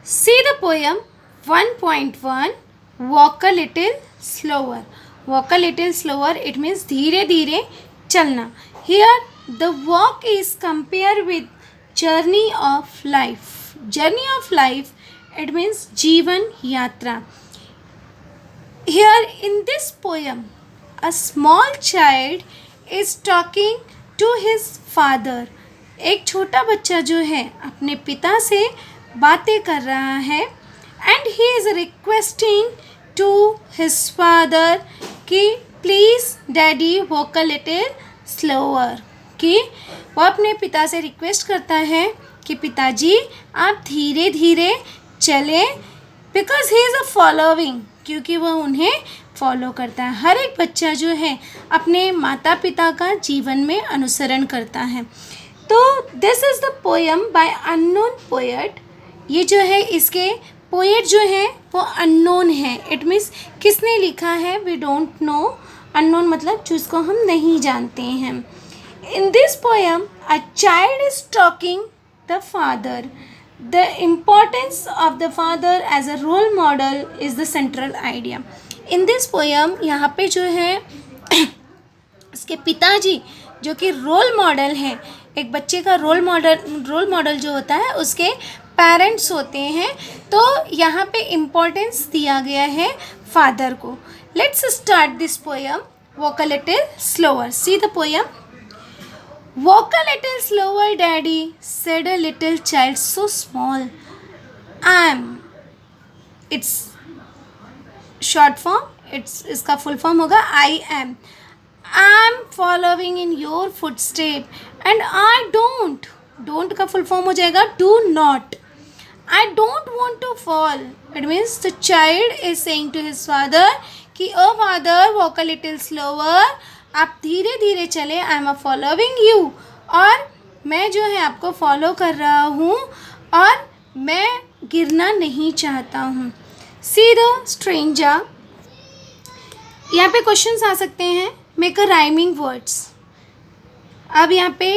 See the poem 1.1 Walk a little slower. Walk a little slower, it means धीरे धीरे चलना. Here the walk is compared with journey of life. Journey of life, it means जीवन यात्रा. Here in this poem, a small child is talking to his father. एक छोटा बच्चा जो है अपने पिता से बातें कर रहा है and he is requesting to his father कि please daddy walk a little slower, कि वो अपने पिता से रिक्वेस्ट करता है कि पिताजी आप धीरे धीरे चलें because he is a following, क्योंकि वह उन्हें फॉलो करता है. हर एक बच्चा जो है अपने माता पिता का जीवन में अनुसरण करता है. तो this is the poem by unknown poet. ये जो है इसके पोएट जो है वो अननोन है. इट मीन्स किसने लिखा है वी डोंट नो. अननोन मतलब जिसको हम नहीं जानते हैं. In this poem a child is talking the father. The importance of the father as a role model is the central idea. In this poem यहाँ पे जो है इसके पिताजी जो कि रोल मॉडल है. एक बच्चे का रोल मॉडल जो होता है उसके पेरेंट्स होते हैं. तो यहाँ पे इम्पोर्टेंस दिया गया है फादर को. Let's start this poem walk a little slower. See the poem. Walk a little slower, daddy, said a little child so small. It's short form. इसका full form होगा I am. I'm following in your footstep and I don't. Don't का full form हो जाएगा do not. I don't want to fall. It means the child is saying to his father कि oh father walk a little slower. आप धीरे धीरे चले. I am following you. और मैं जो है आपको फॉलो कर रहा हूँ और मैं गिरना नहीं चाहता हूँ. See the stranger. यहाँ पे क्वेश्चंस आ सकते हैं. Make a rhyming words. अब यहाँ पे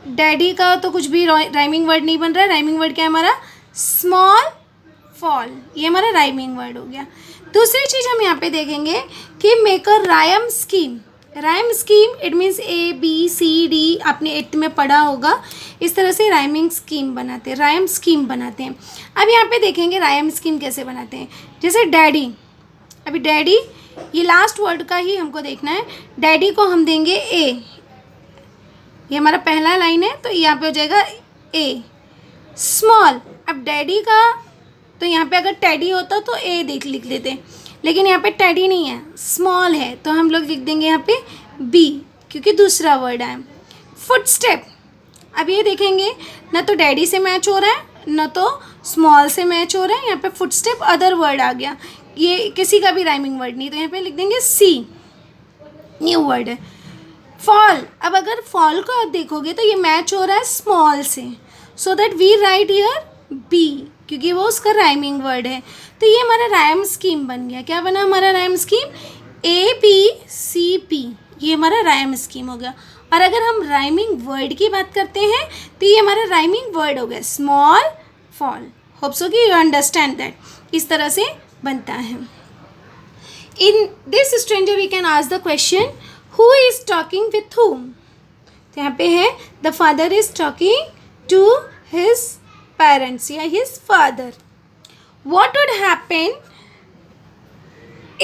डैडी का तो कुछ भी राइमिंग वर्ड नहीं बन रहा है. राइमिंग वर्ड क्या है हमारा स्मॉल फॉल. ये हमारा राइमिंग वर्ड हो गया. दूसरी चीज़ हम यहाँ पे देखेंगे कि make a rhyme scheme. Rhyme scheme it means A B C D. आपने 8th में पढ़ा होगा. इस तरह से राइमिंग स्कीम बनाते हैं, राइम स्कीम बनाते हैं. अब यहाँ पे देखेंगे राइम स्कीम कैसे बनाते हैं. जैसे डैडी. अभी डैडी ये लास्ट वर्ड का ही हमको देखना है. डैडी को हम देंगे ए. ये हमारा पहला लाइन है तो यहाँ पे हो जाएगा ए. स्मॉल. अब डैडी का तो यहाँ पे अगर टैडी होता तो ए लिख लेते, लेकिन यहाँ पे टैडी नहीं है, स्मॉल है, तो हम लोग लिख देंगे यहाँ पे बी क्योंकि दूसरा वर्ड है. फुटस्टेप. अब ये देखेंगे ना तो डैडी से मैच हो रहा है ना तो स्मॉल से मैच हो रहा है. यहाँ पे फुटस्टेप अदर वर्ड आ गया. ये किसी का भी राइमिंग वर्ड नहीं, तो यहाँ पे लिख देंगे सी. न्यू वर्ड है. फॉल. अब अगर फॉल को आप देखोगे तो ये मैच हो रहा है स्मॉल से, so that we write here B क्योंकि वो उसका राइमिंग वर्ड है. तो ये हमारा राइम स्कीम बन गया. क्या बना हमारा rhyme scheme A P C P. ये हमारा राइम स्कीम हो गया. और अगर हम राइमिंग वर्ड की बात करते हैं तो ये हमारा राइमिंग वर्ड हो गया स्मॉल फॉल. होप सो कि यू अंडरस्टैंड दैट. इस तरह से बनता है. In this stranger we can ask the question who is talking with whom. तो यहाँ पे है the father is talking to his parents या his father. What would happen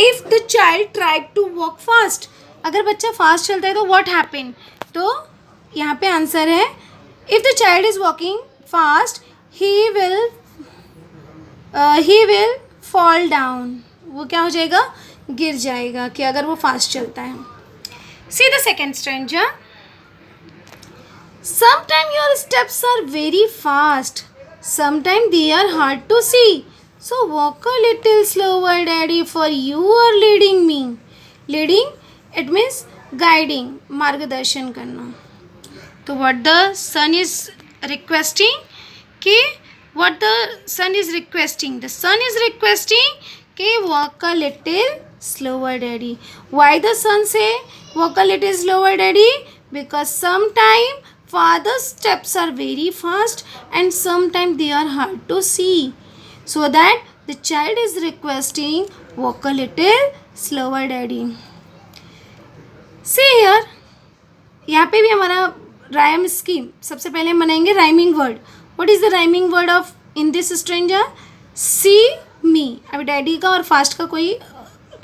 if the child tried to walk fast? अगर बच्चा fast चलता है तो what happen? तो यहाँ पे आंसर है if the child is walking fast he will fall down. वो क्या हो जाएगा गिर जाएगा कि अगर वो फास्ट चलता है. See the second stranger. Sometimes your steps are very fast. Sometimes they are hard to see. So walk a little slower, daddy, for you are leading me. Leading, it means guiding, मार्गदर्शन करना. तो what the son is requesting कि what the son is requesting. The son is requesting कि walk a little slower, daddy. Why the son say walk a little slower, daddy? Because sometime father's steps are very fast and sometimes they are hard to see. so that the child is requesting, walk a little slower daddy. See here, यहाँ पे भी हमारा rhyme scheme. सबसे पहले हम बनाएंगे rhyming word. What is the rhyming word of in this stranger? See me. अभी daddy का और फास्ट का कोई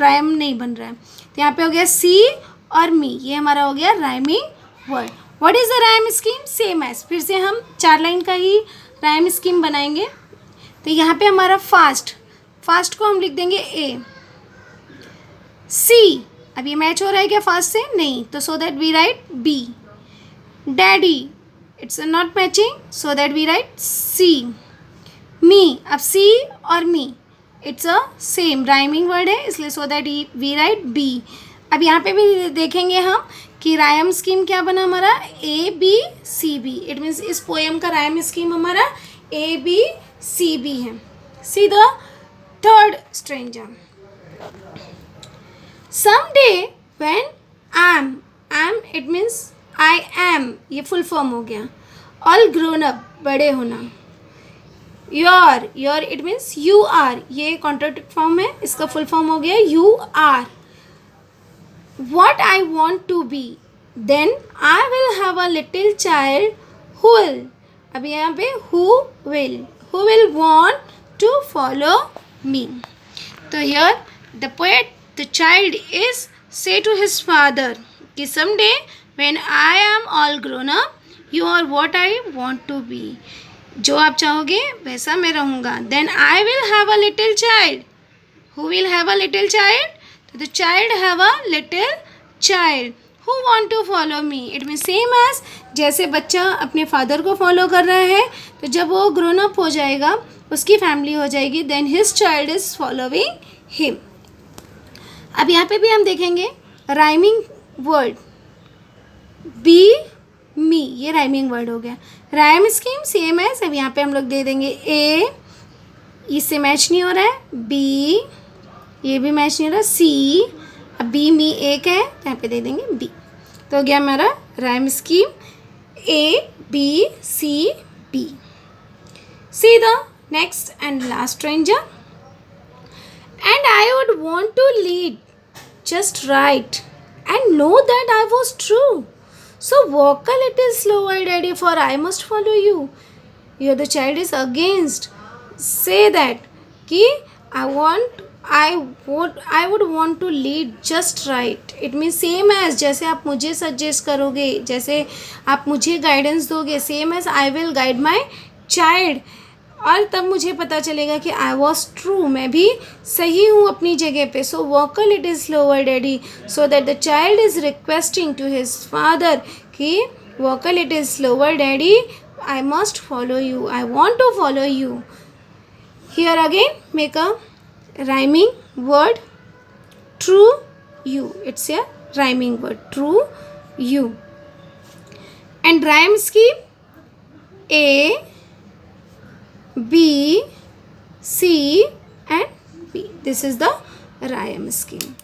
राइम नहीं बन रहा है, तो यहाँ पे हो गया सी और मी. ये हमारा हो गया rhyming word. What is the rhyme scheme? Same as. फिर से हम 4 लाइन का ही राइम स्कीम बनाएंगे. तो यहाँ पे हमारा फास्ट को हम लिख देंगे ए. सी, अब ये मैच हो रहा है क्या फास्ट से? नहीं, तो so that we write B. Daddy, it's not matching, so that we write C. Me, अब सी और me it's a same rhyming word है, इसलिए so that we write B. अब यहाँ पे भी देखेंगे हम कि राइम स्कीम क्या बना हमारा, A B C B. It means इस पोएम का राइम स्कीम हमारा ए बी सी बी है. See the third stranger. Someday when am it means I am, ये फुल फॉर्म हो गया. All grown up, बड़े होना. your it means you are, ये कॉन्ट्रैक्ट फॉर्म है, इसका फुल फॉर्म हो गया you are. What I want to be, then I will have a little child who will, अभी यहाँ पे who will want to follow me. तो here the poet, the child is say to his father कि someday when I am all grown up, you are what I want to be. जो आप चाहोगे वैसा मैं रहूँगा. Then I will have a little child. Who will have a little child? तो the child have a little child who want to follow me. It means same as जैसे बच्चा अपने फादर को फॉलो कर रहा है, तो जब वो ग्रोन अप हो जाएगा, उसकी फैमिली हो जाएगी, then his child is following him. अब यहाँ पे भी हम देखेंगे राइमिंग वर्ड. बी मी, ये राइमिंग वर्ड हो गया. राइम स्कीम सेम है. अब यहाँ पे हम लोग दे देंगे ए, इससे मैच नहीं हो रहा है. बी, ये भी मैच नहीं हो रहा. सी, अब बी मी एक है, तो यहाँ पे दे देंगे बी. तो हो गया हमारा rhyme scheme A B C B. See the next and last stranger. And I would want to lead just right and know that I was true. So walk a little slower, daddy, for I must follow you. Here the child is against. Say that कि I would want to lead just right. It means same as जैसे आप मुझे suggest करोगे, जैसे आप मुझे guidance दोगे, same as I will guide my child. और तब मुझे पता चलेगा कि आई वॉज ट्रू, मैं भी सही हूँ अपनी जगह पे. So walk a little slower daddy, so that the child is requesting to his father कि walk a little slower daddy, I must follow you, I want to follow you. Here again make a rhyming word true you. It's a rhyming word true you. And rhyme scheme A B, C and B. This is the rhyme scheme.